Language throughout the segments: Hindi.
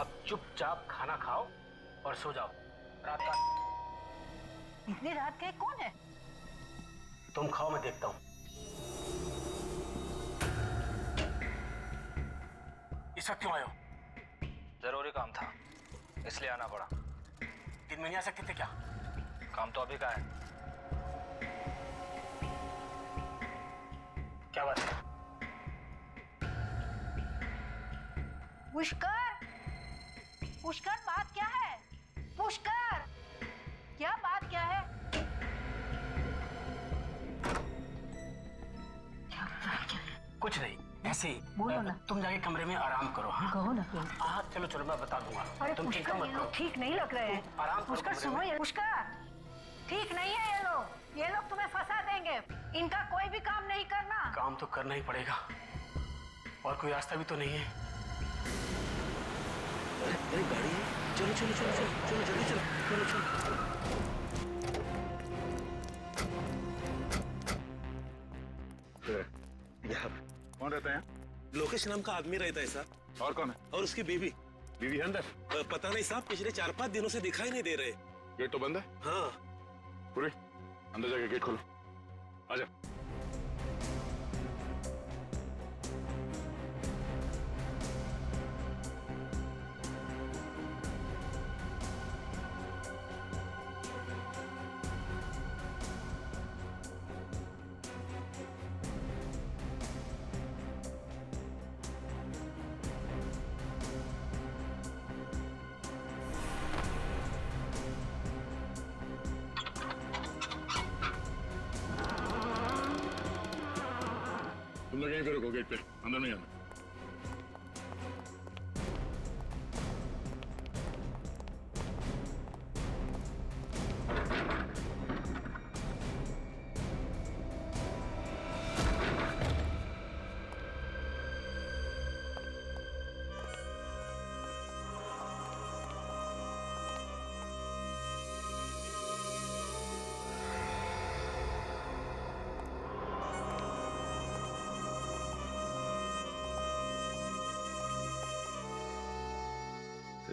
अब चुपचाप खाना खाओ और सो जाओ। रात का इतनी रात के कौन है? तुम खाओ, मैं देखता हूं। इस वक्त क्यों आए हो? जरूरी काम था इसलिए आना पड़ा। 3 महीने आ सकते थे क्या? काम तो अभी का है। क्या बात है? पुष्कर, पुष्कर बात क्या है? पुष्कर, क्या बात क्या है? कुछ नहीं, ऐसे ही। बोलो ना। तुम जाके कमरे में आराम करो। हाँ कहो ना क्यों? हाँ चलो चलो, मैं बता दूंगा। अरे तुम चिंता पुष्कर, मत ये करो। लोग ठीक नहीं लग रहे हैं। आराम करो पुष्कर कमरे सुनो, में। ये पुष्कर ठीक नहीं है। ये लोग तुम्हें फंसा देंगे। इनका कोई भी काम नहीं करना। काम तो करना ही पड़ेगा, और कोई रास्ता भी तो नहीं है। अरे गाड़ी है, चलो चलो चलो चलो चलो जल्दी चलो चलो चलो। यहाँ कौन रहता है यहाँ? लोकेश नाम का आदमी रहता है साहब। और कौन है? और उसकी बीवी। बीवी है अंदर? पता नहीं साहब, पिछले 4-5 दिनों से दिखाई नहीं दे रहे। गेट तो बंद है। हाँ पूरे अंदर जाके गेट खोलो। आजा। तुम लोग यहीं पे रुको, गेट पे अंदर नहीं आना।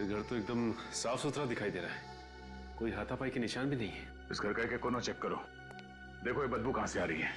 घर तो एकदम साफ सुथरा दिखाई दे रहा है, कोई हाथापाई के निशान भी नहीं है। इस घर का एक कोना चेक करो, देखो ये बदबू कहां से आ रही है।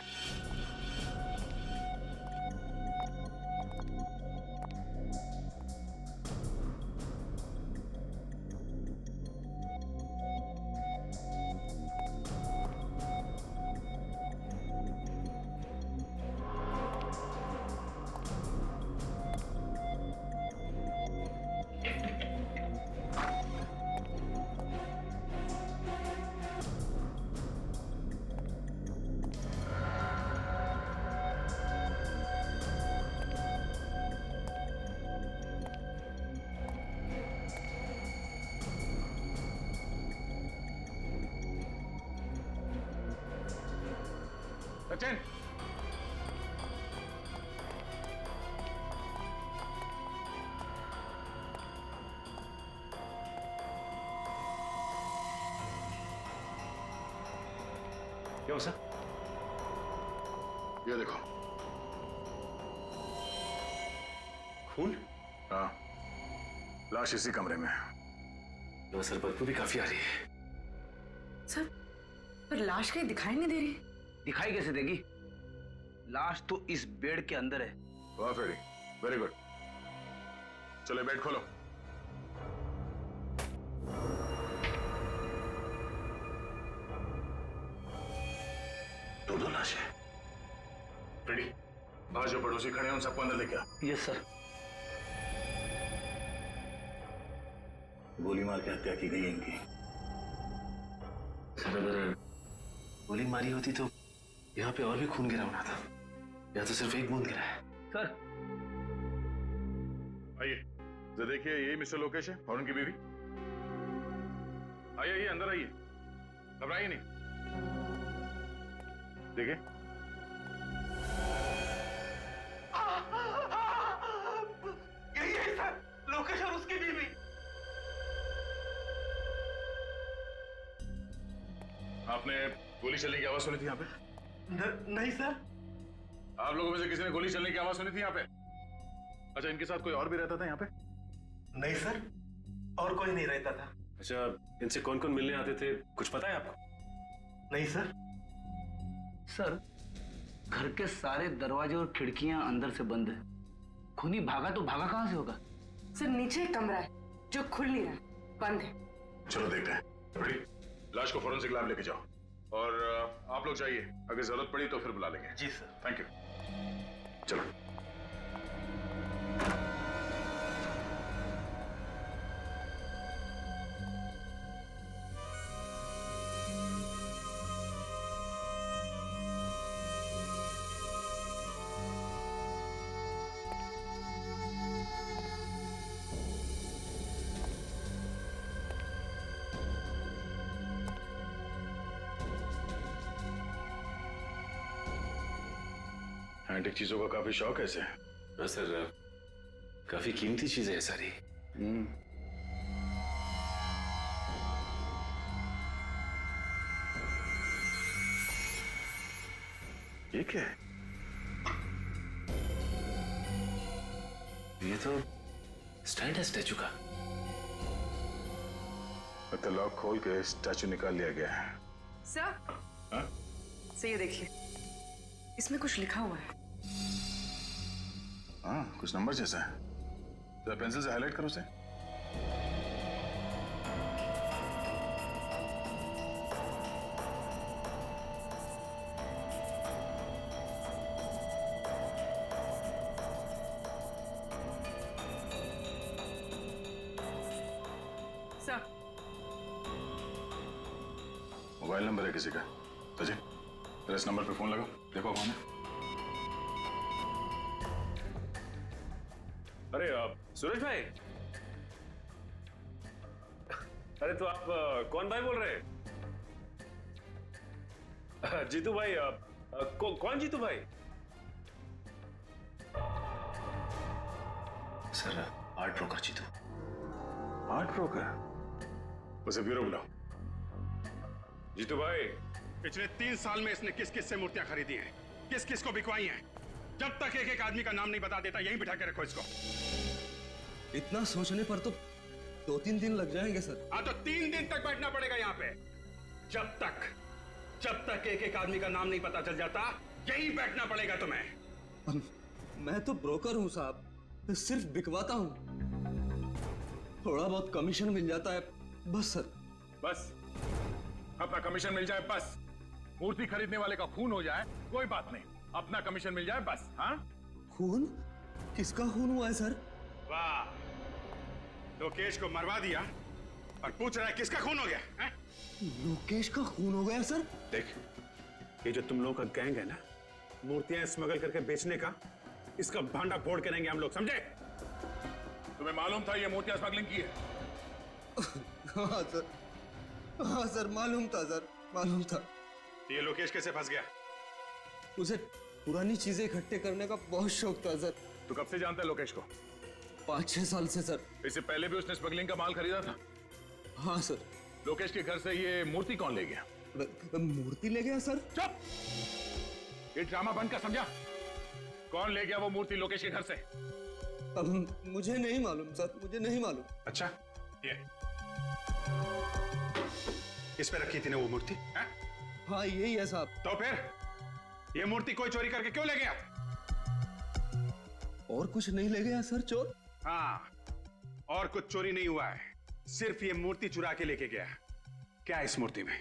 सचिन, क्या हुआ सर? ये देखो। खून? हाँ, लाश इसी कमरे में है। लो सर, बदबू भी काफी आ रही है। सर, पर लाश कहीं दिखाई नहीं दे रही। दिखाई कैसे देगी? लाश तो इस बेड के अंदर है। वाह फेरी, वेरी गुड। चलो बेड खोलो। दो लाश है। रेडी? बाहर जो पड़ोसी खड़े हैं उन सबको अंदर लेके आ। Yes sir. गोली मार के हत्या की गई है इनकी। सर अगर गोली मारी होती तो यहाँ पे और भी खून गिरा होना था, या तो सिर्फ एक बूंद गिरा है। सर आइए, जरा देखिए, यही मिस्टर लोकेश है और उनकी बीवी। आइए आइए, अंदर आइए, घबराइए नहीं। देखिए, यही है सर, लोकेश और उसकी बीवी। आपने गोली चलने की आवाज सुनी थी यहाँ पे? नहीं सर। आप लोगों में से किसी ने गोली चलने की आवाज सुनी थी यहाँ पे? अच्छा, इनके साथ कोई और भी रहता था यहाँ पे? नहीं सर। और कोई नहीं रहता था। अच्छा, इनसे कौन कौन मिलने आते थे, कुछ पता है आपको? नहीं सर। सर, घर के सारे दरवाजे और खिड़कियां अंदर से बंद है। खूनी भागा तो भागा कहां से होगा? सर नीचे एक कमरा है जो खुल नहीं रहा, बंद है। चलो देखते हैं। रेडी? लाश को फोरेंसिक लैब लेके जाओ और आप लोग जाइए, अगर जरूरत पड़ी तो फिर बुला लेंगे। जी सर। Thank you. चलो। एंटीक चीजों का काफी शौक है इसे। हाँ सर, काफी कीमती चीजें हैं सारी। ये क्या है? ये तो स्टैंड है स्टैचू का। मतलब लॉक खोल के स्टैचू निकाल लिया गया है। सर, हाँ? सर ये देखिए, इसमें कुछ लिखा हुआ है। हाँ, कुछ नंबर जैसा है। जरा पेंसिल से हाईलाइट करो उसे। सर, मोबाइल नंबर है किसी का। सचिन, जरा इस नंबर पे फोन लगाओ, देखो कौन है। अरे सूरज भाई, अरे तो आप कौन भाई बोल रहे हैं? जीतू भाई, कौन जीतू भाई? Sir, art broker Jitu. Art broker? उसे ब्यूरो बुलाओ। जीतू भाई, पिछले 3 साल में इसने किस किस से मूर्तियां खरीदी हैं, किस किस को बिकवाई हैं। जब तक एक एक आदमी का नाम नहीं बता देता, यहीं बिठा के रखो इसको। इतना सोचने पर तो 2-3 दिन लग जाएंगे सर। हाँ, तो 3 दिन तक बैठना पड़ेगा यहाँ पे। जब तक एक एक आदमी का नाम नहीं पता चल जाता, यहीं बैठना पड़ेगा तुम्हें। मैं तो ब्रोकर हूँ साहब, सिर्फ बिकवाता हूँ। थोड़ा बहुत कमीशन मिल जाता है बस सर। बस अपना कमीशन मिल जाए बस। मूर्ति खरीदने वाले का खून हो जाए कोई बात नहीं, अपना कमीशन मिल जाए बस। हाँ, खून? किसका खून हुआ है सर? वाह, लोकेश को मरवा दिया और पूछ रहा है किसका खून हो गया है? लोकेश का खून हो गया सर? देख, ये जो तुम लोगों का गैंग है ना, मूर्तियां स्मगल करके बेचने का, इसका भांडा फोड़ के रहेंगे हम लोग, समझे? तुम्हें मालूम था ये मूर्तियां स्मगलिंग की है? हाँ सर, हाँ सर, मालूम था सर, मालूम था। ये लोकेश कैसे फंस गया? उसे पुरानी चीजें इकट्ठे करने का बहुत शौक था सर। तू कब से जानता है लोकेश को? 5-6 साल से सर। इससे पहले भी उसने स्मगलिंग का माल खरीदा था? हाँ सर। लोकेश के घर से ये मूर्ति कौन ले गया? मूर्ति ले गया सर? चुप! ये ड्रामा बंद कर, समझा? कौन ले गया वो मूर्ति लोकेश के घर से? अब मुझे नहीं मालूम सर, मुझे नहीं मालूम। अच्छा, ये इस पे रखी थी ना वो मूर्ति? हाँ यही है साहब। तो फिर ये मूर्ति कोई चोरी करके क्यों ले गया? और कुछ नहीं ले गया सर चोर? हाँ, और कुछ चोरी नहीं हुआ है, सिर्फ ये मूर्ति चुरा के लेके गया। क्या है इस मूर्ति में?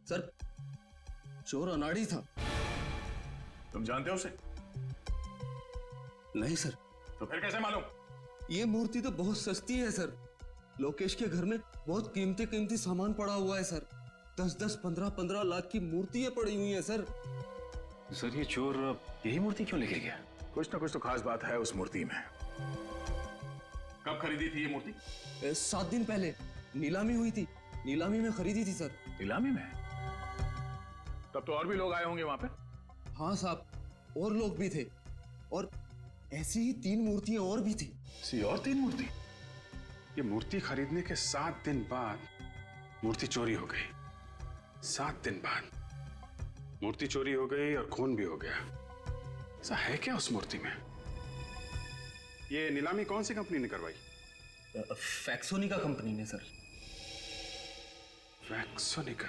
सर, चोर अनाड़ी था। तुम जानते हो उसे? नहीं सर। तो फिर कैसे मालूम? ये मूर्ति तो बहुत सस्ती है सर। लोकेश के घर में बहुत कीमती सामान पड़ा हुआ है सर। 10-10, 15-15 लाख की मूर्तियां पड़ी हुई हैं सर। सर ये चोर यही मूर्ति क्यों लेके गया? कुछ ना कुछ तो खास बात है उस मूर्ति में। कब खरीदी थी ये मूर्ति? 7 दिन पहले नीलामी हुई थी, नीलामी में खरीदी थी सर। नीलामी में? तब तो और भी लोग आए होंगे वहां पे? हाँ साहब, और लोग भी थे, और ऐसी ही 3 मूर्तियां और भी थी। और 3 मूर्ति? ये मूर्ति खरीदने के 7 दिन बाद मूर्ति चोरी हो गई। 7 दिन बाद मूर्ति चोरी हो गई और खून भी हो गया। ऐसा है क्या उस मूर्ति में? ये नीलामी कौन सी कंपनी ने करवाई? फैक्सोनिका कंपनी ने सर। वैक्सोनिका।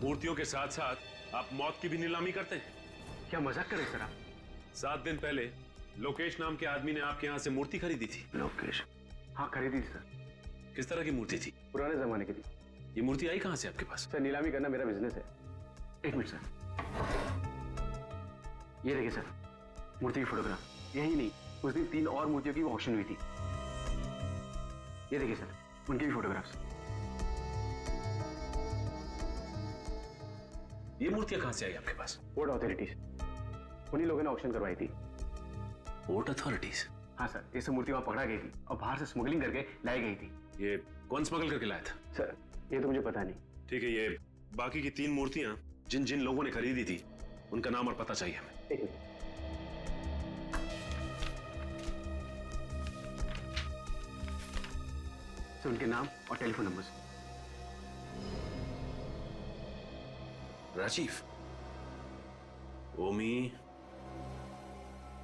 मूर्तियों के साथ साथ आप मौत की भी नीलामी करते हैं? क्या मजाक कर रहे सर आप? 7 दिन पहले लोकेश नाम के आदमी ने आपके यहाँ से मूर्ति खरीदी थी। लोकेश? हाँ खरीदी थी सर। किस तरह की मूर्ति थी? पुराने जमाने की थी। ये मूर्ति आई कहाँ से आपके पास? सर नीलामी करना मेरा बिजनेस है। एक मिनट सर, ये देखिए सर, मूर्ति की फोटोग्राफ। यही नहीं, उस दिन 3 और मूर्तियों की ऑक्शन हुई थी। ये देखिए सर, उनकी भी फोटोग्राफ्स। ये मूर्तियां कहाँ से आई आपके पास? पोर्ट अथॉरिटीज, उन्हीं लोगों ने ऑक्शन करवाई थी। Port authorities? हाँ सर, ये सब मूर्ति वहां पकड़ा गई थी और बाहर से स्मगलिंग करके लाई गई थी। ये कौन स्मगल करके लाया था? सर ये तो मुझे पता नहीं। ठीक है, ये बाकी की 3 मूर्तियां जिन जिन लोगों ने खरीदी थी उनका नाम और पता चाहिए हमें। एक मिनट। सर उनके नाम और टेलीफोन नंबर। राजीव, ओमी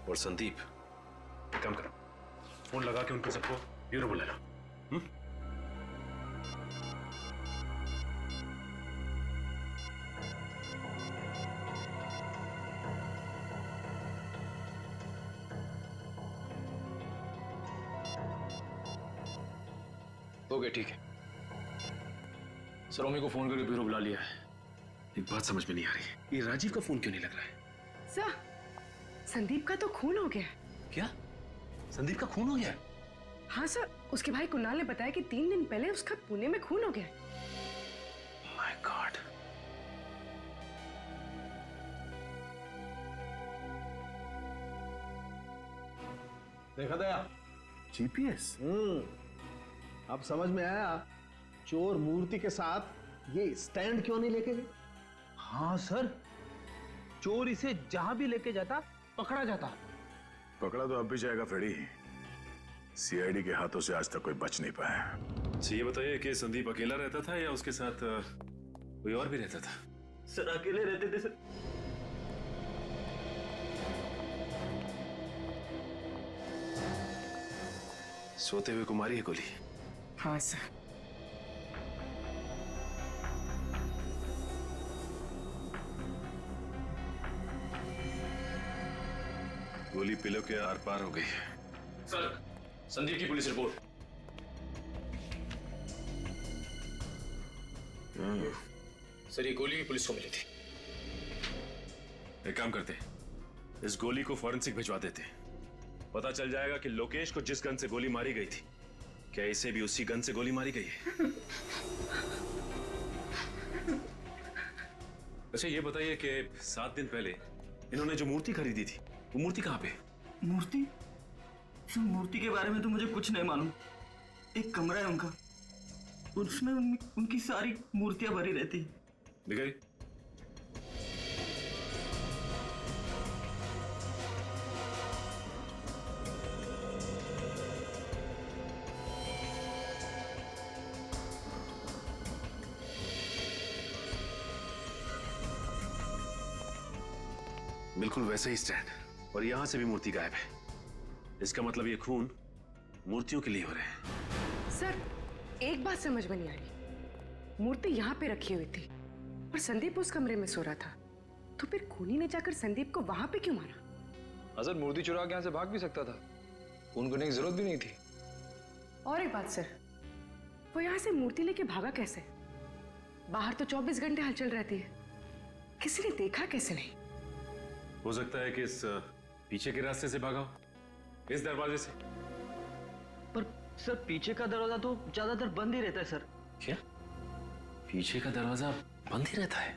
और संदीप। एक काम करो, फोन लगा के उनको सबको ब्यूरो बुला लो। ओके ठीक है सर, ओमी को फोन करके ब्यूरो बुला लिया है। एक बात समझ में नहीं आ रही है, ये राजीव का फोन क्यों नहीं लग रहा है? सर, संदीप का तो खून हो गया है। क्या संदीप का खून हो गया? हाँ सर, उसके भाई कुणाल ने बताया कि 3 दिन पहले उसका पुणे में खून हो गया है। My God. देखा दया? जीपीएस? अब समझ में आया चोर मूर्ति के साथ ये स्टैंड क्यों नहीं लेके गए। हाँ सर, चोर इसे जहां भी लेके जाता पकड़ा जाता। पकड़ा तो अब भी जाएगा फ्रेडी। सीआईडी के हाथों से आज तक कोई बच नहीं पाया। तो ये बताइए कि संदीप अकेला रहता था या उसके साथ कोई और भी रहता था? सर अकेले रहते थे सर। सोते हुए को मारी है गोली? हाँ सर। गोली पिलो के आर पार हो गई। सर, संदीप की पुलिस रिपोर्ट। सर, ये गोली भी पुलिस को मिली थी। एक काम करते, इस गोली को फॉरेंसिक भिजवा देते। पता चल जाएगा कि लोकेश को जिस गन से गोली मारी गई थी, क्या इसे भी उसी गन से गोली मारी गई है? अच्छा ये बताइए कि 7 दिन पहले इन्होंने जो मूर्ति खरीदी थी, वो मूर्ति कहाँ पे? मूर्ति? सर मूर्ति के बारे में तो मुझे कुछ नहीं मालूम। एक कमरा है उनका, उसमें उनकी सारी मूर्तियां भरी रहती है। दिखाई। बिल्कुल वैसे ही स्टैंड, और यहां से भी मूर्ति गायब है। इसका मतलब ये खून मूर्तियों के लिए हो रहे हैं। सर, एक बात समझ में नहीं आ रही। मूर्ति यहाँ पे रखी हुई थी और संदीप उस कमरे में सो रहा था, तो फिर खूनी ने जाकर संदीप को वहां पे क्यों मारा? अजर मूर्ति चुरा के यहाँ से भाग भी सकता था, खून करने की जरूरत भी नहीं थी। और एक बात सर, वो यहाँ से मूर्ति लेके भागा कैसे? बाहर तो 24 घंटे हलचल रहती है, किसी ने देखा कैसे नहीं? हो सकता है कि इस पीछे के रास्ते से भागा हो, इस दरवाजे से। पर सर पीछे का दरवाजा तो ज्यादातर बंद ही रहता है सर। क्या पीछे का दरवाजा बंद ही रहता है?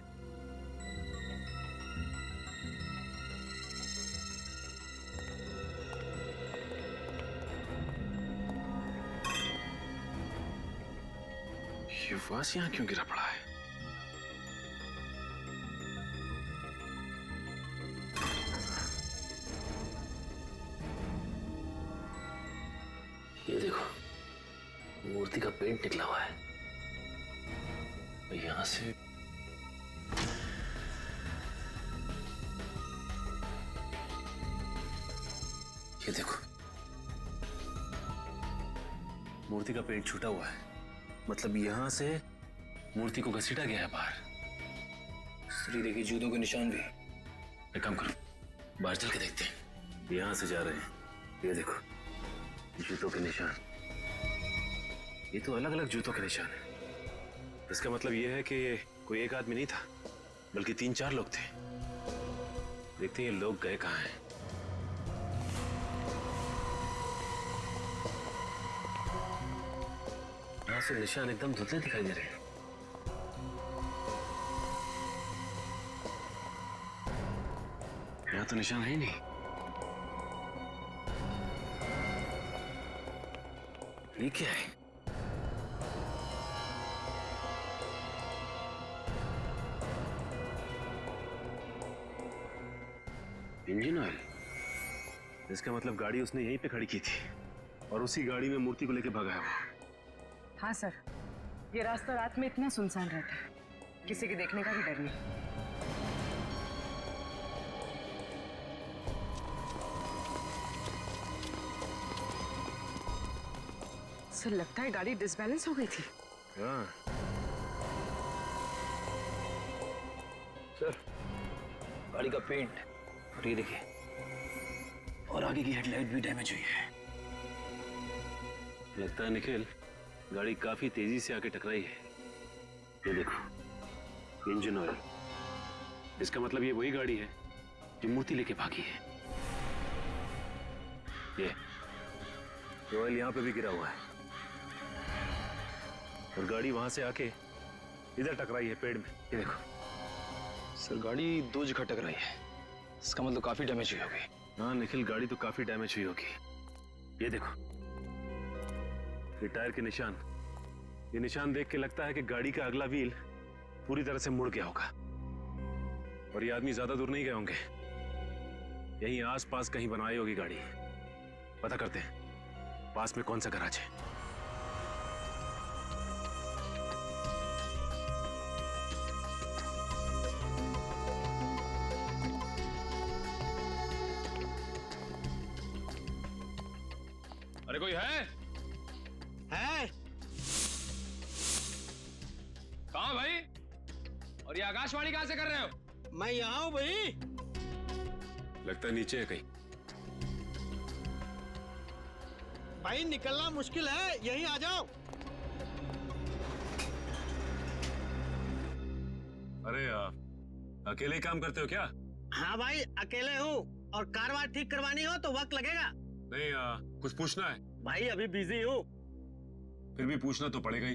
ये वास यहां क्यों गिरा पड़ा है? ये देखो, मूर्ति का पेंट निकला हुआ है। यहां से ये देखो, मूर्ति का पेट छूटा हुआ है, मतलब यहाँ से मूर्ति को घसीटा गया है बाहर। श्री देखिए जूतों के निशान भी। एक काम करो, बाहर चल के देखते हैं। यहाँ से जा रहे हैं, ये देखो जूतों के निशान। ये तो अलग अलग जूतों के निशान है। इसका मतलब ये है कि ये कोई एक आदमी नहीं था, बल्कि 3-4 लोग थे। देखते हैं ये लोग गए कहाँ हैं। यहाँ से निशान एकदम धुंधले दिखाई दे रहे हैं। यहाँ तो निशान है ही नहीं। ये क्या है? Engine oil. इसका मतलब गाड़ी उसने यहीं पे खड़ी की थी और उसी गाड़ी में मूर्ति को लेके भागा है वो। हाँ सर, ये रास्ता रात में इतना सुनसान रहता है, किसी के देखने का भी डर नहीं। सर लगता है गाड़ी डिसबैलेंस हो गई थी। हाँ सर, गाड़ी का पेंट और ये देखिए, और आगे की हेडलाइट भी डैमेज हुई है। लगता है निखिल गाड़ी काफी तेजी से आके टकराई है। ये देखो इंजन ऑयल। इसका मतलब ये वही गाड़ी है जो मूर्ति लेके भागी है। ये ऑयल यहाँ पे भी गिरा हुआ है और गाड़ी वहां से आके इधर टकराई है पेड़ में। ये देखो सर, गाड़ी 2 जगह टकराई है, इसका मतलब काफी डैमेज हुई होगी। हाँ निखिल, गाड़ी तो काफी डैमेज हुई होगी। ये देखो ये टायर के निशान। ये निशान देख के लगता है कि गाड़ी का अगला व्हील पूरी तरह से मुड़ गया होगा और ये आदमी ज्यादा दूर नहीं गए होंगे, यहीं आसपास कहीं बनाई होगी गाड़ी। पता करते हैं पास में कौन सा गैराज है। अरे कोई है? कहाँ भाई? और ये आकाशवाणी कहाँ से कर रहे हो? मैं यहाँ हूँ भाई। लगता है नीचे है कहीं। भाई निकलना मुश्किल है, यहीं आ जाओ। अरे अकेले ही काम करते हो क्या? हाँ भाई अकेले हूँ, और कारवार ठीक करवानी हो तो वक्त लगेगा। नहीं कुछ पूछना है। भाई अभी बिजी हूँ। फिर भी पूछना तो पड़ेगा ही।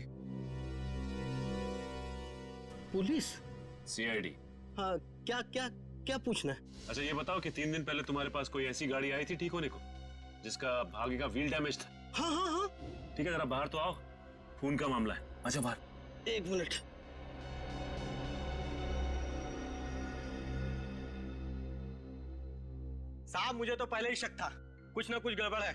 पुलिस? सीआईडी। हाँ, क्या क्या क्या पूछना है? अच्छा ये बताओ कि 3 दिन पहले तुम्हारे पास कोई ऐसी गाड़ी आई थी ठीक होने को जिसका आगे का व्हील डैमेज था? हाँ हाँ हाँ। ठीक है, जरा बाहर तो आओ, खून का मामला है। अच्छा बाहर। 1 मिनट। साहब मुझे तो पहले ही शक था, कुछ ना कुछ गड़बड़ है।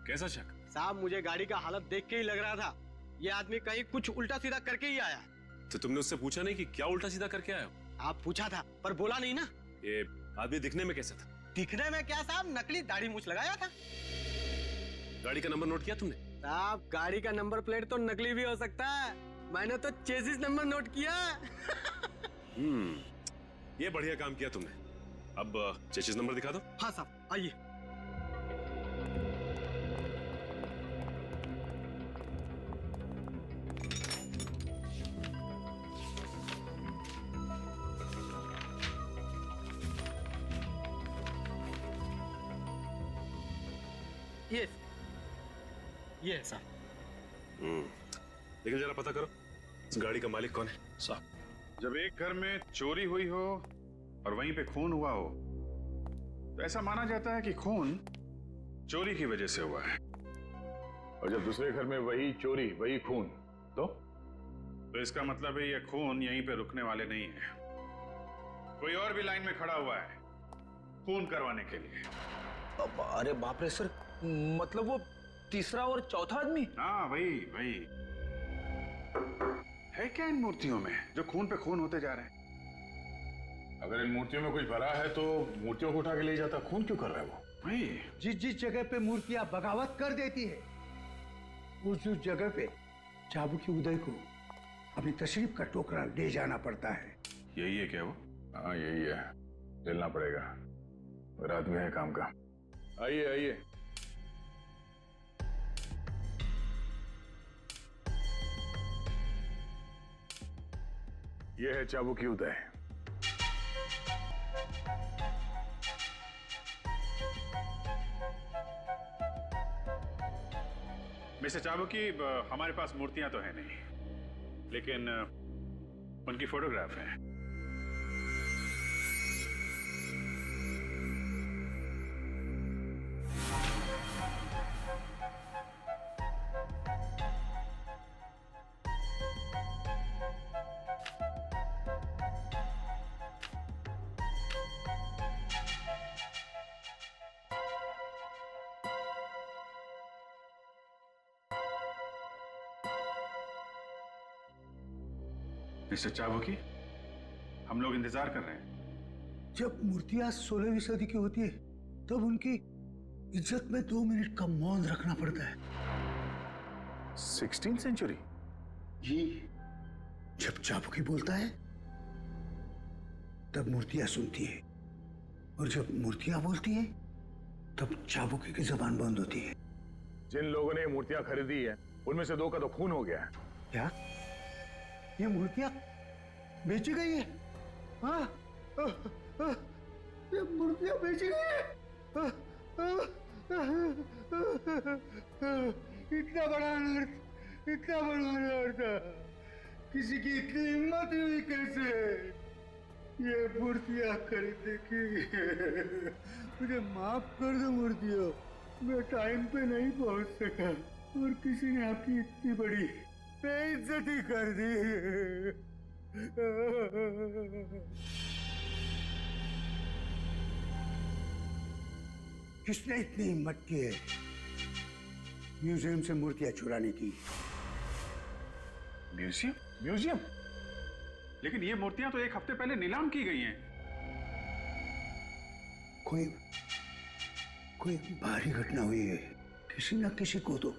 कैसा शक? साहब मुझे गाड़ी का हालत देख के ही लग रहा था ये आदमी कहीं कुछ उल्टा सीधा करके ही आया। तो तुमने उससे पूछा नहीं कि क्या उल्टा सीधा करके आए हो? आप पूछा था पर बोला नहीं ना। ये आदमी दिखने में कैसा था? दिखने में क्या साहब, नकली दाढ़ी मूछ लगाया था। गाड़ी का नंबर नोट किया तुमने? साहब गाड़ी का नंबर प्लेट तो नकली भी हो सकता है, मैंने तो चेसिस नंबर नोट किया। ये बढ़िया काम किया तुमने। अब चेसिस नंबर दिखा दो। हाँ साहब आइए। ये है साहब। लेकिन जरा पता करो इस गाड़ी का मालिक कौन है? साहब जब एक घर में चोरी हुई हो और वहीं पे खून हुआ हो तो ऐसा माना जाता है कि खून चोरी की वजह से हुआ है, और जब दूसरे घर में वही चोरी वही खून तो इसका मतलब है ये खून यहीं पे रुकने वाले नहीं है, कोई और भी लाइन में खड़ा हुआ है खून करवाने के लिए। अरे बाप रे सर, मतलब वो तीसरा और चौथा आदमी? हाँ वही वही। है क्या इन मूर्तियों में जो खून पे खून होते जा रहे हैं? अगर इन मूर्तियों में कुछ भरा है तो मूर्तियों को उठा के ले जाता, खून क्यों कर रहा है वो? वही जिस जिस जगह पे मूर्तियां बगावत कर देती है उस जगह पे चाबुकी उदय को अपनी तशरीफ का टोकरा ले जाना पड़ता है। यही है क्या वो? हाँ यही है, चलना पड़ेगा, रात में है काम का। आइए आइए। यह है चाबुकी उदय। मिस्टर चाबुकी, हमारे पास मूर्तियां तो है नहीं, लेकिन उनकी फोटोग्राफ है। मिस्टर चाबुकी, हम लोग इंतजार कर रहे हैं। जब मूर्तियां 16वीं सदी की होती है तब उनकी इज्जत में 2 मिनट का मौन रखना पड़ता है। 16th century? जी, जब चाबुकी बोलता है तब मूर्तियां सुनती है, और जब मूर्तियां बोलती है तब चाबुकी की जबान बंद होती है। जिन लोगों ने ये मूर्तियां खरीदी है उनमें से 2 का तो खून हो गया है। क्या ये मूर्तियां बेची गई है? हाँ, ये मूर्तियां बेची गई है। इतना बड़ा अनर्थ, इतना बड़ा अनर्थ, किसी की इतनी हिम्मत हुई कैसे ये मूर्तियां खरीदने की? मुझे माफ कर दो मूर्तियों, मैं टाइम पे नहीं पहुंच सका और किसी ने आपकी इतनी बड़ी बेइज्जती कर दी। किसने इतनी हिम्मत की है म्यूजियम से मूर्तियां चुराने की? म्यूजियम? म्यूजियम? लेकिन ये मूर्तियां तो 1 हफ्ते पहले नीलाम की गई हैं। कोई भारी घटना हुई है, किसी न किसी को तो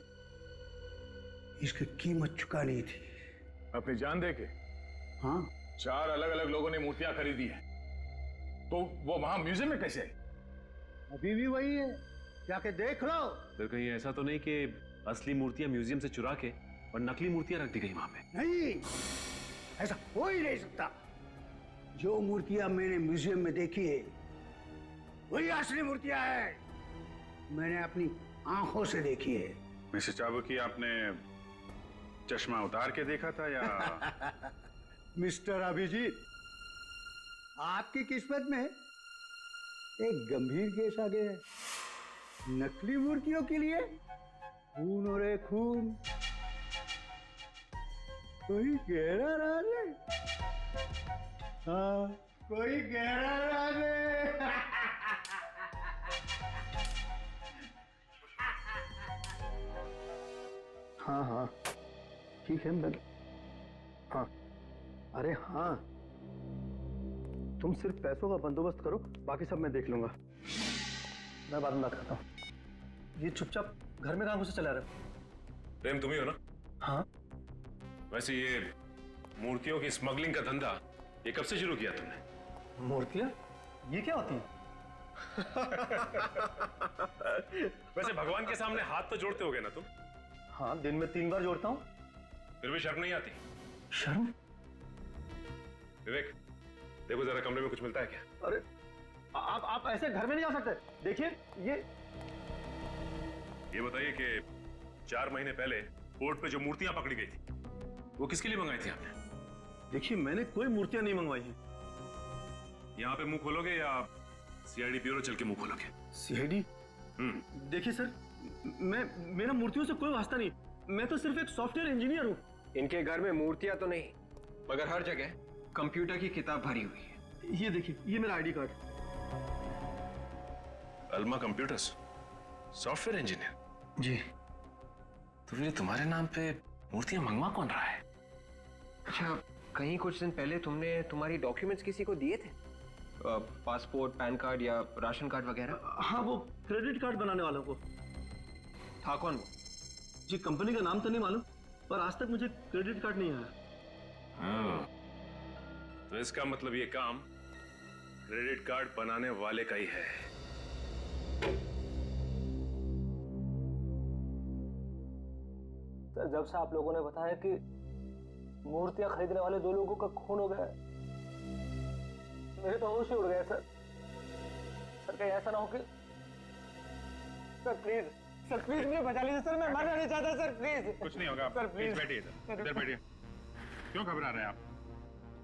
इसकी कीमत चुकानी थी। अपनी जान दे के? हाँ। 4 अलग अलग लोगों ने मूर्तियां खरीदी हैं, तो वो वहां म्यूजियम में कैसे? अभी भी वही है, जाके देख लो। फिर कहीं ऐसा तो नहीं कि असली मूर्तियां म्यूजियम से चुरा के और नकली मूर्तियां रख दी गई वहां पे? नहीं, ऐसा हो ही नहीं सकता। जो मूर्तियां मैंने म्यूजियम में देखी है वही असली मूर्तियां हैं, मैंने अपनी आंखों से देखी है। मिस्टर चाबुकी, आपने चश्मा उतार के देखा था या? मिस्टर अभिजीत, आपकी किस्मत में एक गंभीर केस आ गया है। नकली मूर्तियों के लिए खून हो रहे खून। कोई गहरा राज है? हाँ, कोई गहरा राज है। हाँ हाँ ठीक है मैं, हाँ, अरे हाँ, तुम सिर्फ पैसों का बंदोबस्त करो, बाकी सब मैं देख लूंगा। मैं बाद में बात करता हूँ। ये चुपचाप घर में कहाँ घुसे चला रहे हो? प्रेम तुम ही हो ना? हाँ। वैसे ये मूर्तियों की स्मगलिंग का धंधा ये कब से शुरू किया तुमने? मूर्तियाँ? ये क्या होती है? वैसे भगवान के सामने हाथ तो जोड़ते होगे ना तुम? हाँ, दिन में 3 बार जोड़ता हूँ। फिर भी शर्म नहीं आती? शर्म? विवेक, देखो जरा कमरे में कुछ मिलता है क्या? अरे आप ऐसे घर में नहीं जा सकते। देखिए ये बताइए कि 4 महीने पहले पोर्ट पे जो मूर्तियां पकड़ी गई थी वो किसके लिए मंगाई थी आपने? देखिए, मैंने कोई मूर्तियां नहीं मंगवाई हैं। यहाँ पे मुंह खोलोगे या सीआईडी ब्यूरो चल के मुंह खोलोगे? सीआईडी? देखिए सर, मेरा मूर्तियों से कोई वास्ता नहीं, मैं तो सिर्फ एक सॉफ्टवेयर इंजीनियर हूँ। इनके घर में मूर्तियां तो नहीं, मगर हर जगह कंप्यूटर की किताब भरी हुई है। ये देखिए, ये मेरा ID card. Alma computers, software engineer? जी। तो फिर तुम्हारे नाम पे मूर्तियां मंगवा कौन रहा है? अच्छा, कहीं कुछ दिन पहले तुमने तुम्हारी डॉक्यूमेंट्स किसी को दिए थे? पासपोर्ट, पैन कार्ड या राशन कार्ड वगैरह? हाँ, वो क्रेडिट कार्ड बनाने वालों को। था कौन वो? जी कंपनी का नाम तो नहीं मालूम, पर आज तक मुझे क्रेडिट कार्ड नहीं आया। हाँ, तो इसका मतलब ये काम क्रेडिट कार्ड बनाने वाले का ही है। सर जब से आप लोगों ने बताया कि मूर्तियां खरीदने वाले 2 लोगों का खून हो गया है, मेरे तो होश ही उड़ गए सर। सर कहीं ऐसा ना हो कि सर प्लीज मुझे बचा लीजिए सर, मैं मरना नहीं चाहता सर, प्लीज। कुछ नहीं होगा सर प्लीज बैठिए इधर बैठिए। क्यों घबरा रहे हैं आप?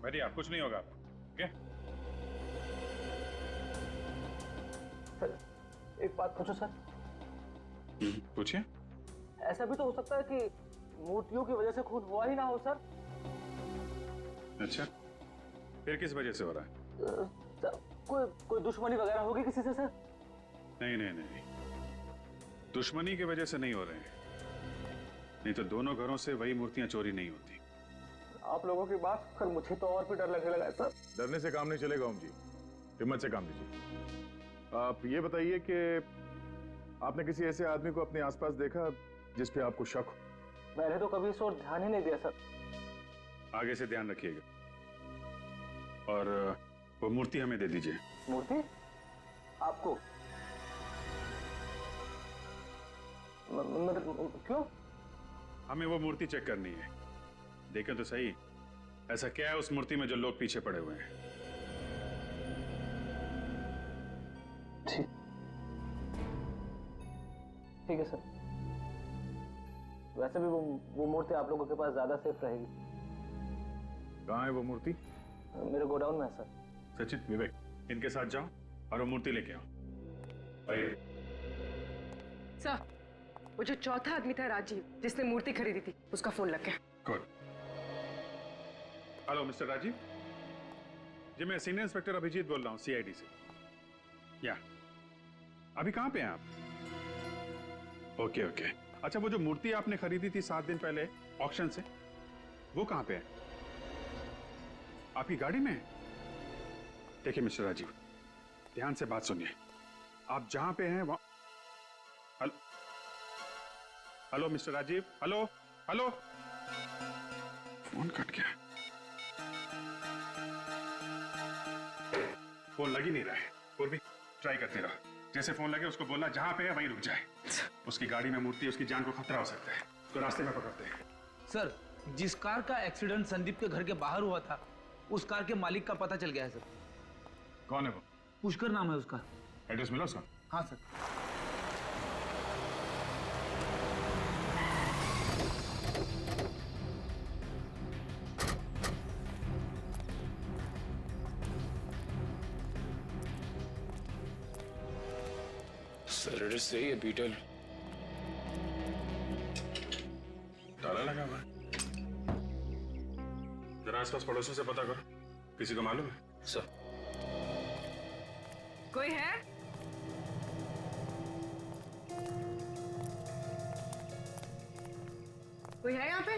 बैठिए आप, कुछ नहीं होगा। ओके सर एक बात पूछो सर। पूछिए। ऐसा भी तो हो सकता है कि मूर्तियों की वजह से खून हुआ ही ना हो सर। अच्छा, फिर किस वजह से हो रहा है? सर, कोई दुश्मनी वगैरह होगी किसी से सर? नहीं नहीं नहीं, दुश्मनी की वजह से नहीं हो रहे हैं, नहीं तो दोनों घरों से वही मूर्तियां चोरी नहीं होती। आप लोगों की बात कर मुझे तो और भी डर लगने लगा है सर। डरने से काम नहीं चलेगा ओम जी, हिम्मत से काम लीजिए। आप ये बताइए कि आपने किसी ऐसे आदमी को अपने आसपास देखा जिस पे आपको शक हो? मैंने तो कभी इस ओर ध्यान ही नहीं दिया सर। आगे से ध्यान रखिएगा, और वो मूर्ति हमें दे दीजिए। मूर्ति आपको? क्यों? हमें वो मूर्ति चेक करनी है, देखें तो सही ऐसा क्या है उस मूर्ति में जो लोग पीछे पड़े हुए हैं। ठीक है सर। वैसे भी वो मूर्ति आप लोगों के पास ज्यादा सेफ रहेगी। कहाँ है वो मूर्ति? मेरे गोडाउन में है सर। सचिन, विवेक, इनके साथ जाओ और वो मूर्ति लेके आओ। आइए। सर, वो जो चौथा आदमी था राजीव, जिसने मूर्ति खरीदी थी, उसका फोन लग गया। गुड। हेलो मिस्टर राजीव जी, मैं सीनियर इंस्पेक्टर अभिजीत बोल रहा हूँ CID से। या अभी कहाँ पे हैं आप? Okay okay. अच्छा, वो जो मूर्ति आपने खरीदी थी 7 दिन पहले ऑक्शन से, वो कहाँ पे है? आपकी गाड़ी में है? देखिए मिस्टर राजीव, ध्यान से बात सुनिए। आप जहां पे हैं वहां। Hello mister Rajiv, hello hello. Phone cut गया, फोन लग ही नहीं रहा है। और भी ट्राई करते रहो, जैसे फोन लगे उसको बोलना जहां पे है वहीं रुक जाए। उसकी गाड़ी में मूर्ति, उसकी जान को खतरा हो सकता है, तो रास्ते में पकड़ते हैं। सर, जिस कार का एक्सीडेंट संदीप के घर के बाहर हुआ था, उस कार के मालिक का पता चल गया है सर। कौन है वो? पुष्कर नाम है उसका। एड्रेस मिला उसका? हाँ सर। सर एड्रेस सही है, बीटल। ताला लगा हुआ है। जरा आसपास पड़ोसियों से पता करो, किसी को मालूम है? सर, कोई है? कोई है यहाँ पे?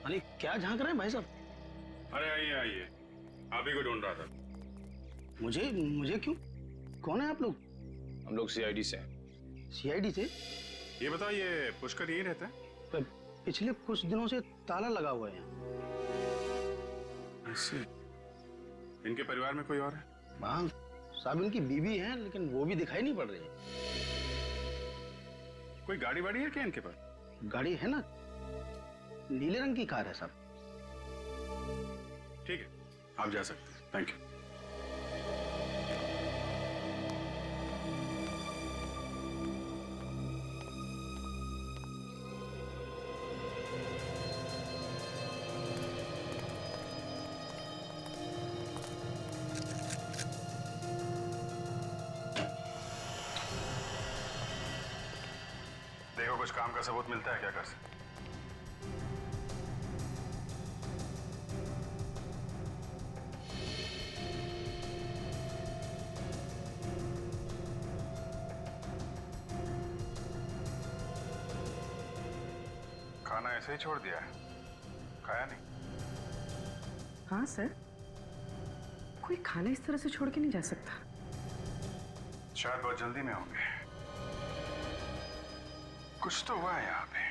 अरे क्या झांक रहे हैं भाई साहब? अरे आइए आइए, आप ही को ढूंढ रहा था। मुझे क्यों? कौन है आप लोग? हम लोग CID से हैं। CID से? ये बताओ, ये पुष्कर यही रहता है? पिछले कुछ दिनों से ताला लगा हुआ है। ऐसे? इनके परिवार में कोई और है? हाँ साहब, इनकी बीवी है, लेकिन वो भी दिखाई नहीं पड़ रही है। कोई गाड़ी वाड़ी है क्या इनके पास? गाड़ी है ना, नीले रंग की कार है साहब। ठीक है, आप जा सकते हैं। Thank you. देखो कुछ काम का सबूत मिलता है क्या कर सकते? खाना ऐसे ही छोड़ दिया है, खाया नहीं? हाँ सर, कोई खाना इस तरह से छोड़ के नहीं जा सकता। शायद बहुत जल्दी में होंगे। कुछ तो हुआ है यहाँ पे।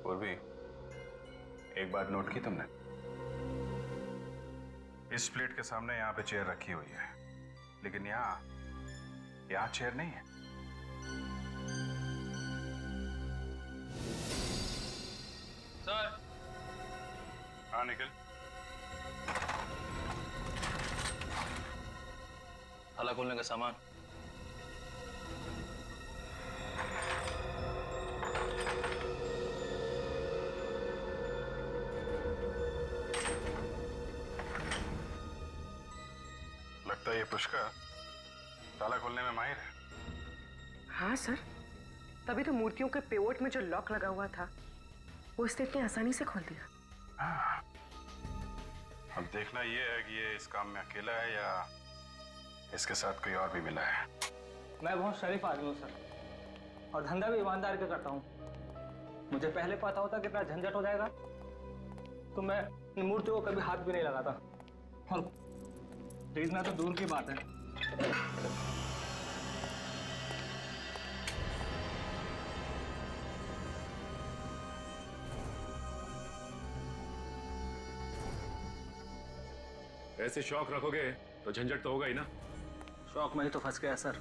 और भी एक बात नोट की तुमने? इस प्लेट के सामने यहाँ पे चेयर रखी हुई है, लेकिन यहाँ चेयर नहीं है। सर। हाँ निकल। ताला खोलने का सामान। लगता है ये पुष्कर ताला खोलने में माहिर है। हाँ सर, तभी तो मूर्तियों के पेवोट में जो लॉक लगा हुआ था वो इसने इतनी आसानी से खोल दिया। हाँ। अब देखना ये है कि ये इस काम में अकेला है या इसके साथ कोई और भी मिला है। मैं बहुत शरीफ आदमी हूँ सर, और धंधा भी ईमानदार के करता हूँ। मुझे पहले पता होता कितना झंझट हो जाएगा तो मैं इन मूर्तियों को कभी हाथ भी नहीं लगाता, और खरीदना तो दूर की बात है। ऐसे शौक रखोगे तो झंझट तो होगा ही ना। शौक में ही तो फंस गया सर।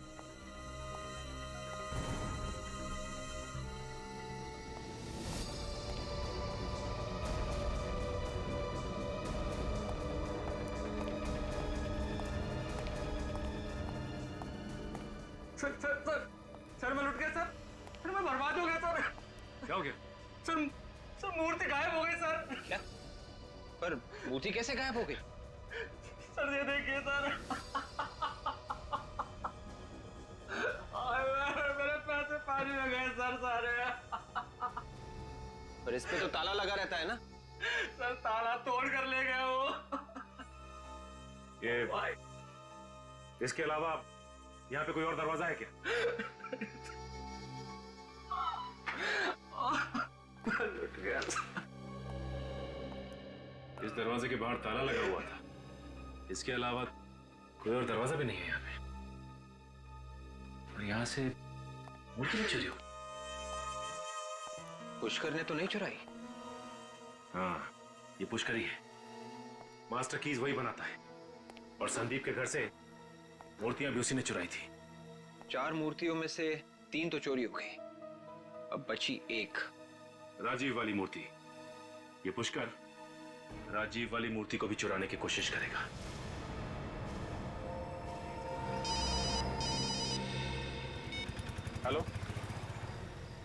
सर मैं लुट गया सर। सर मैं बर्बाद हो गया सर। क्या हो गया? सर मूर्ति गायब हो गई सर। क्या? पर मूर्ति कैसे गायब हो गई? सर ये देखिए सर। मेरे पैसे पानी में गए सर सारे। पर इस पे तो ताला लगा रहता है ना। सर ताला तोड़ कर ले गए वो। ये इसके अलावा यहाँ पे कोई और दरवाजा है क्या? लुट गया। इस दरवाजे के बाहर ताला लगा हुआ था, इसके अलावा कोई और दरवाजा भी नहीं है यहाँ पे। और यहाँ से मूर्ति नहीं चुरी हो। पुष्कर ने तो नहीं चुराई? हाँ, ये पुष्कर ही है। मास्टर कीज वही बनाता है, और संदीप के घर से मूर्तियां भी उसी ने चुराई थी। 4 मूर्तियों में से 3 तो चोरी हो गई, अब बची एक, राजीव वाली मूर्ति। ये पुष्कर राजीव वाली मूर्ति को भी चुराने की कोशिश करेगा। हेलो,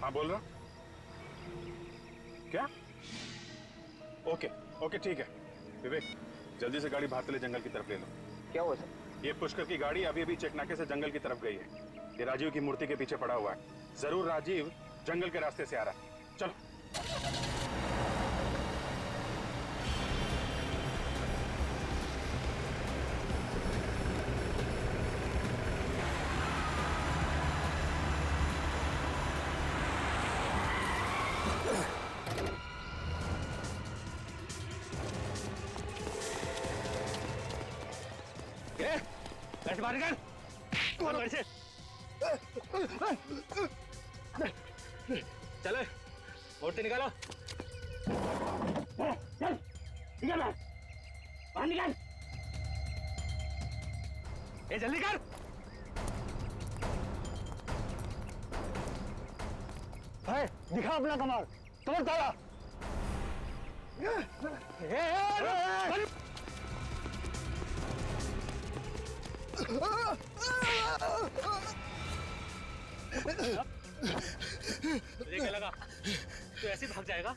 हाँ बोल रहा। क्या? ओके ठीक है। विवेक जल्दी से गाड़ी भातले जंगल की तरफ ले लो। क्या हुआ सर? ये पुष्कर की गाड़ी अभी चेकनाके से जंगल की तरफ गई है। ये राजीव की मूर्ति के पीछे पड़ा हुआ है। जरूर राजीव जंगल के रास्ते से आ रहा है। चलो। कैसे बाहर निकल? कौन घर से? चलो मूर्ति निकालो। चल निकल बाहर निकल। ये जल्दी कर। है, दिखा अपना कमाल। तोड़ ताला। तुझे क्या लगा तू ऐसे भाग जाएगा?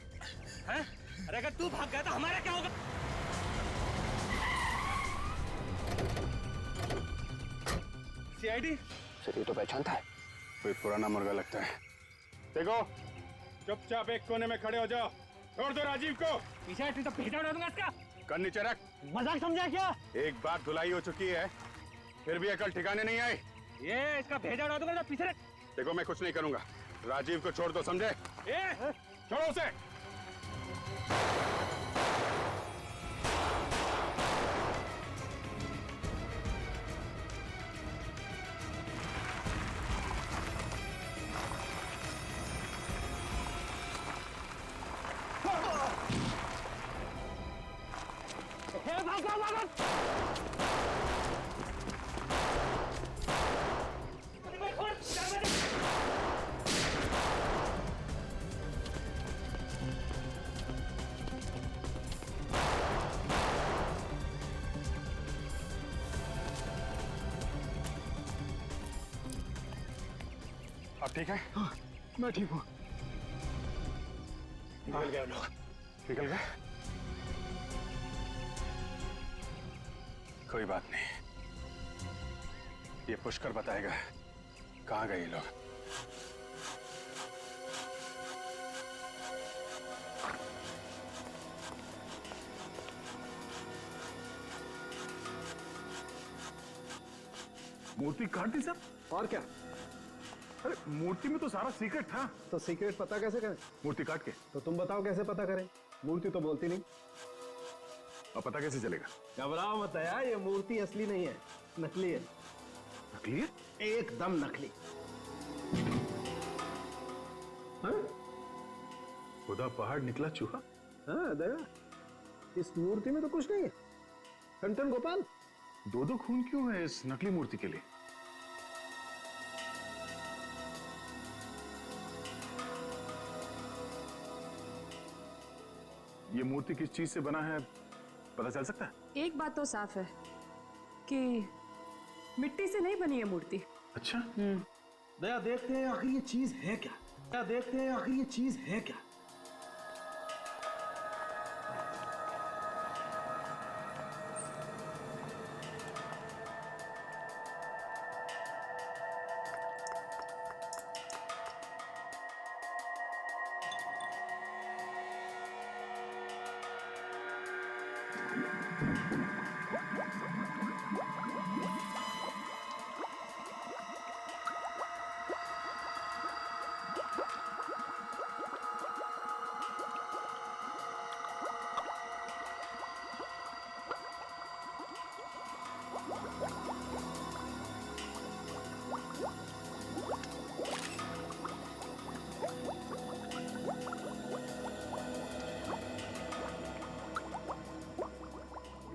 हैं? अरे अगर तू भाग गया तो हमारा क्या होगा? सीआईडी? सर ये तो पहचानता है। कोई पुराना मुर्गा लगता है। देखो चुपचाप एक कोने में खड़े हो जाओ। छोड़ दो राजीव को। पीछे तो भेजा उड़ा दूंगा इसका। कर नीचे रख। मजाक समझा क्या? एक बार धुलाई हो चुकी है, फिर भी अकल ठिकाने नहीं आई। ये इसका भेजा उड़ा दूंगा। पीछे रख। देखो मैं कुछ नहीं करूंगा। राजीव को छोड़ दो, समझे? छोड़ो उसे। अब ठीक है? हाँ, मैं ठीक हूँ। निकल गए लोग। निकल गए? कोई बात नहीं, ये पुष्कर बताएगा कहाँ गए ये लोग। मूर्ति काट दी सर? और क्या? अरे मूर्ति में तो सारा सीक्रेट था। तो सीक्रेट पता कैसे करें? मूर्ति काट के। तो तुम बताओ कैसे पता करें? मूर्ति तो बोलती नहीं। अब पता कैसे चलेगा? घबराओ मत यार, ये मूर्ति असली नहीं है, नकली है। नकली है? एकदम नकली। हाँ? खुदा पहाड़ निकला चूहा। हाँ दया, इस मूर्ति में तो कुछ नहीं है। टन गोपाल, दो खून क्यों है इस नकली मूर्ति के लिए? ये मूर्ति किस चीज से बना है पता चल सकता है? एक बात तो साफ है कि मिट्टी से नहीं बनी है मूर्ति। अच्छा। दया देखते हैं आखिर ये चीज है क्या? दया देखते हैं आखिर ये चीज है क्या?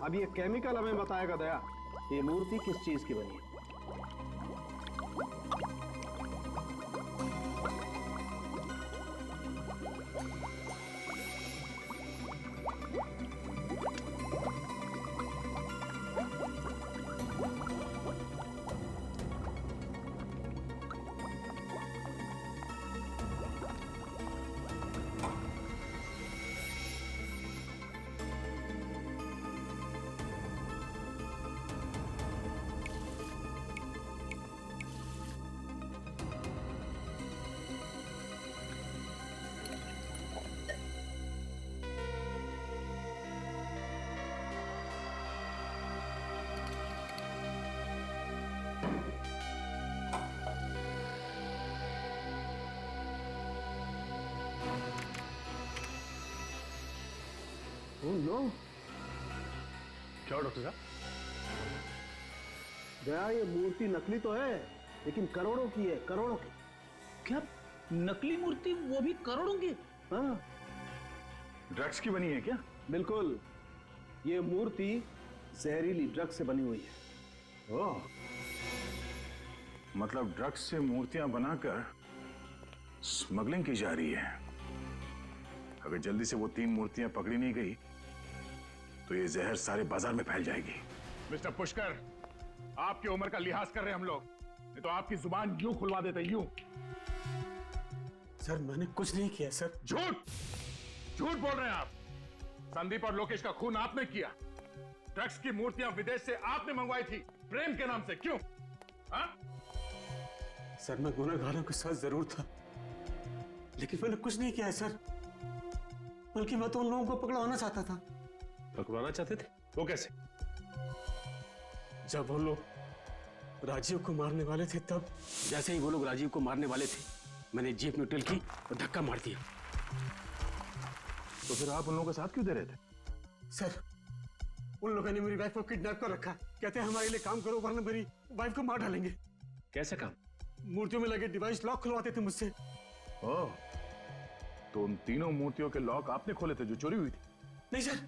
अब ये केमिकल हमें बताएगा दया, ये मूर्ति किस चीज की बनी है। ओह नो, क्या डॉक्टर साहब? दया ये मूर्ति नकली तो है, लेकिन करोड़ों की है, करोड़ों की। क्या नकली मूर्ति, वो भी करोड़ों की? हाँ ड्रग्स की बनी है क्या? बिल्कुल, ये मूर्ति जहरीली ड्रग्स से बनी हुई है। ओह, मतलब ड्रग्स से मूर्तियां बनाकर स्मगलिंग की जा रही है। अगर जल्दी से वो 3 मूर्तियां पकड़ी नहीं गई तो ये जहर सारे बाजार में फैल जाएगी। मिस्टर पुष्कर, आपकी उम्र का लिहाज कर रहे हैं हम लोग, नहीं तो आपकी जुबान यूं खुलवा देते, यूं। सर मैंने कुछ नहीं किया सर। झूठ झूठ बोल रहे हैं आप। संदीप और लोकेश का खून आपने किया। ड्रग्स की मूर्तियां विदेश से आपने मंगवाई थी, प्रेम के नाम से, क्यों? हाँ? सर मैं गुनहगारों के साथ जरूर था, लेकिन मैंने कुछ नहीं किया है सर, बल्कि मैं तो उन लोगों को पकड़वाना चाहता था। पकड़वाना चाहते थे? वो कैसे? जब वो लोग राजीव को मारने वाले थे, तब जैसे ही वो लोग राजीव को मारने वाले थे, मैंने जीप न्यूट्रल की और धक्का मार दिया। तो फिर आप उन लोगों का साथ क्यों दे रहे थे? सर उन लोगों ने मेरी वाइफ को किडनैप कर रखा, कहते हैं हमारे लिए काम करो वरना मेरी वाइफ को मार डालेंगे। कैसे काम? मूर्तियों में लगे डिवाइस लॉक खुलवाते थे मुझसे। ओह, तो उन तीनों मूर्तियों के लॉक आपने खोले थे जो चोरी हुई थी? नहीं सर,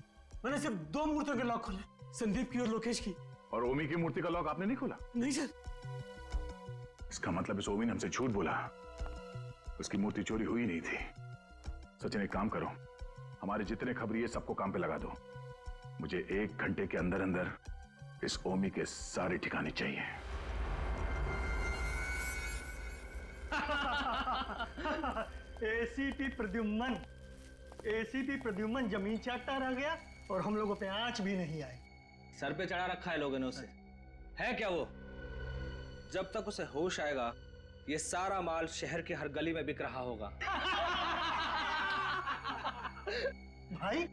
मैंने सिर्फ 2 मूर्तियों के लॉक खोले, संदीप की और लोकेश की। और ओमी की मूर्ति का लॉक आपने नहीं खोला? नहीं सर। इसका मतलब इस ओमी ने हमसे झूठ बोला, उसकी मूर्ति चोरी हुई नहीं थी। सचिन एक काम करो, हमारे जितने खबरी है सबको काम पे लगा दो। मुझे 1 घंटे के अंदर अंदर इस ओमी के सारे ठिकाने चाहिए। एसीपी प्रद्युम्न जमीन चाटता रह गया और हम लोगों पे आंच भी नहीं आई। सर पे चढ़ा रखा है लोगों ने उसे। है क्या वो? जब तक उसे होश आएगा ये सारा माल शहर की हर गली में बिक रहा होगा। भाई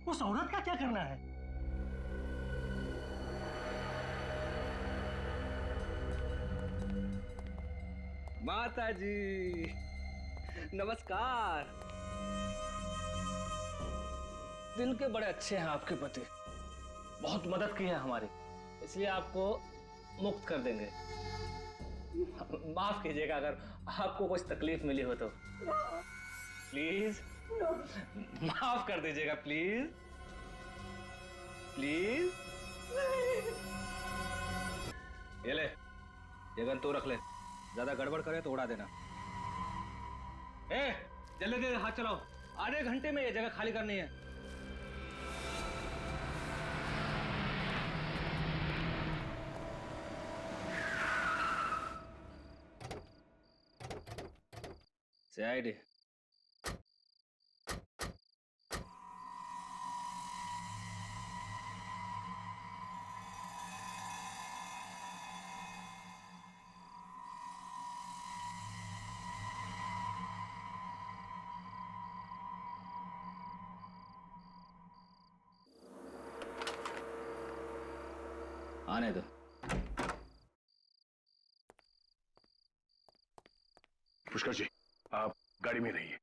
उस औरत का क्या करना है? माता जी नमस्कार। दिल के बड़े अच्छे हैं आपके पति, बहुत मदद की है हमारी, इसलिए आपको मुक्त कर देंगे। माफ कीजिएगा अगर आपको कुछ तकलीफ मिली हो तो। प्लीज माफ कर दीजिएगा, प्लीज प्लीज। ये ले, ये गन तू रख ले, ज्यादा गड़बड़ करे तो उड़ा देना। जल्दी जल्दी हाथ चलाओ, आधे घंटे में ये जगह खाली करनी है। CID आने दो। पुष्कर जी, आप गाड़ी में रहिए।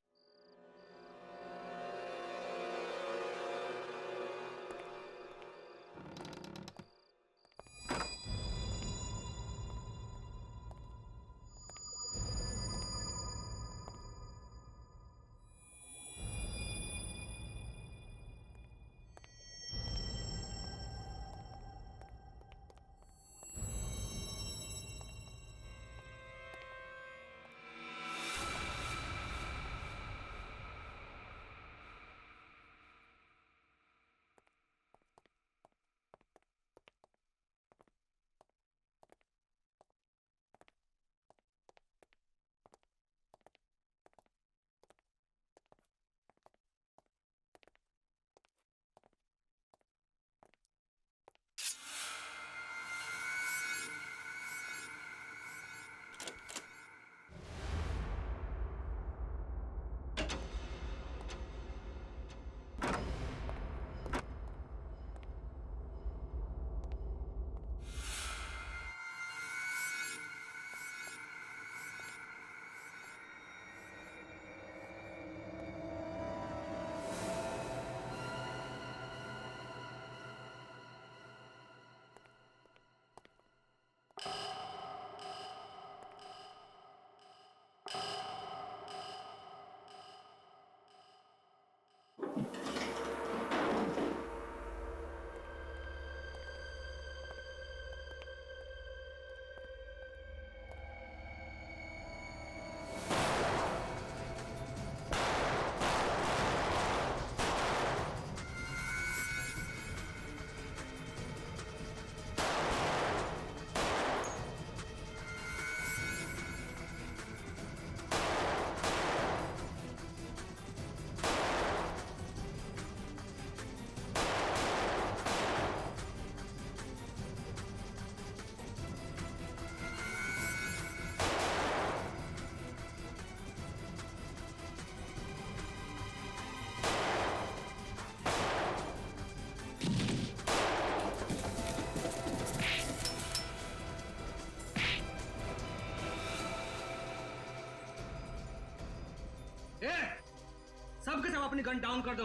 सबके सब अपनी गन डाउन कर दो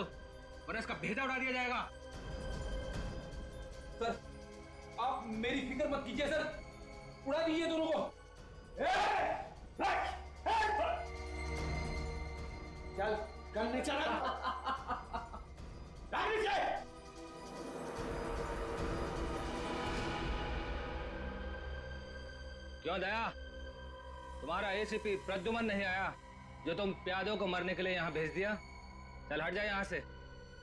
वरना इसका भेजा उड़ा दिया जाएगा। सर आप मेरी फिक्र मत कीजिए सर, उड़ा दीजिए दोनों को। चल गन नहीं चला। क्यों दया, तुम्हारा एसीपी प्रद्युम्न नहीं आया जो तुम प्यादों को मरने के लिए यहाँ भेज दिया? चल हट जाए यहाँ से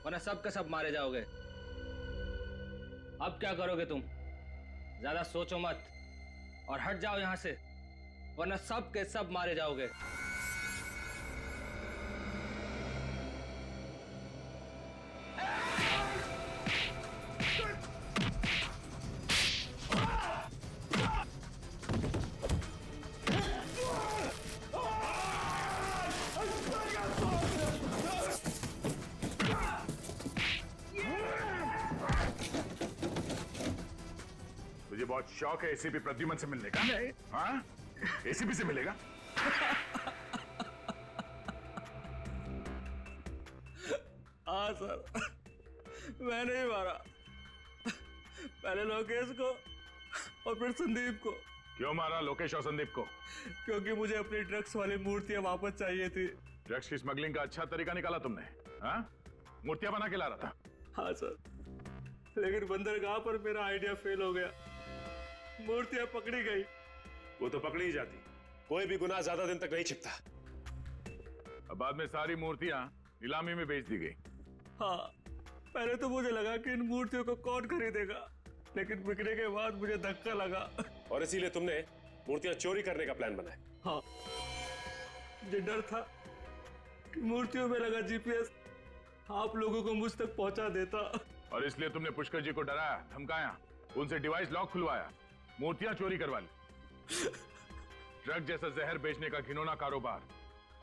वरना सब के सब मारे जाओगे। अब क्या करोगे तुम? ज्यादा सोचो मत और हट जाओ यहाँ से वरना सब के सब मारे जाओगे। बहुत शौक है एसीपी प्रद्युमन से मिलने का। हाँ, एसीपी से मिलेगा? हाँ सर, मैंने ही मारा, पहले लोकेश को और फिर संदीप को। क्यों मारा लोकेश और संदीप को? क्योंकि मुझे अपनी ड्रग्स वाली मूर्तियां वापस चाहिए थी। ड्रग्स की स्मगलिंग का अच्छा तरीका निकाला तुमने। हाँ, मूर्तियां बना के ला रहा था। हाँ सर, लेकिन बंदरगाह पर मेरा आइडिया फेल हो गया, मूर्तियां पकड़ी गई। वो तो पकड़ी ही जाती, कोई भी गुनाह ज्यादा दिन तक नहीं छिपता। अब बाद में सारी मूर्तियां नीलामी में बेच दी गई। हाँ, पहले तो मुझे लगा कि इन मूर्तियों को कौन खरीदेगा, लेकिन बिकने के बाद मुझे धक्का लगा। और इसीलिए तुमने मूर्तियां चोरी करने का प्लान बनाया। हाँ, मुझे डर था कि मूर्तियों में लगा जीपीएस आप लोगों को मुझ तक पहुंचा देता। और इसलिए तुमने पुष्कर जी को डराया, धमकाया, उनसे डिवाइस लॉक खुलवाया, मूर्तियां चोरी करवा ली। ड्रग जैसा जहर बेचने का घिनौना कारोबार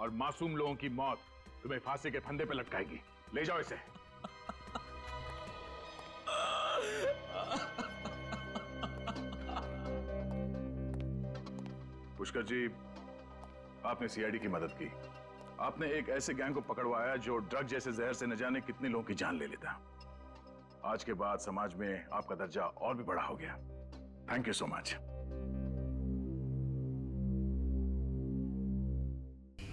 और मासूम लोगों की मौत तुम्हें फांसी के फंदे पे लटकाएगी। ले जाओ इसे। पुष्कर जी, आपने सीआईडी की मदद की, आपने एक ऐसे गैंग को पकड़वाया जो ड्रग जैसे जहर से न जाने कितने लोगों की जान ले लेता। आज के बाद समाज में आपका दर्जा और भी बड़ा हो गया। Thank you so much.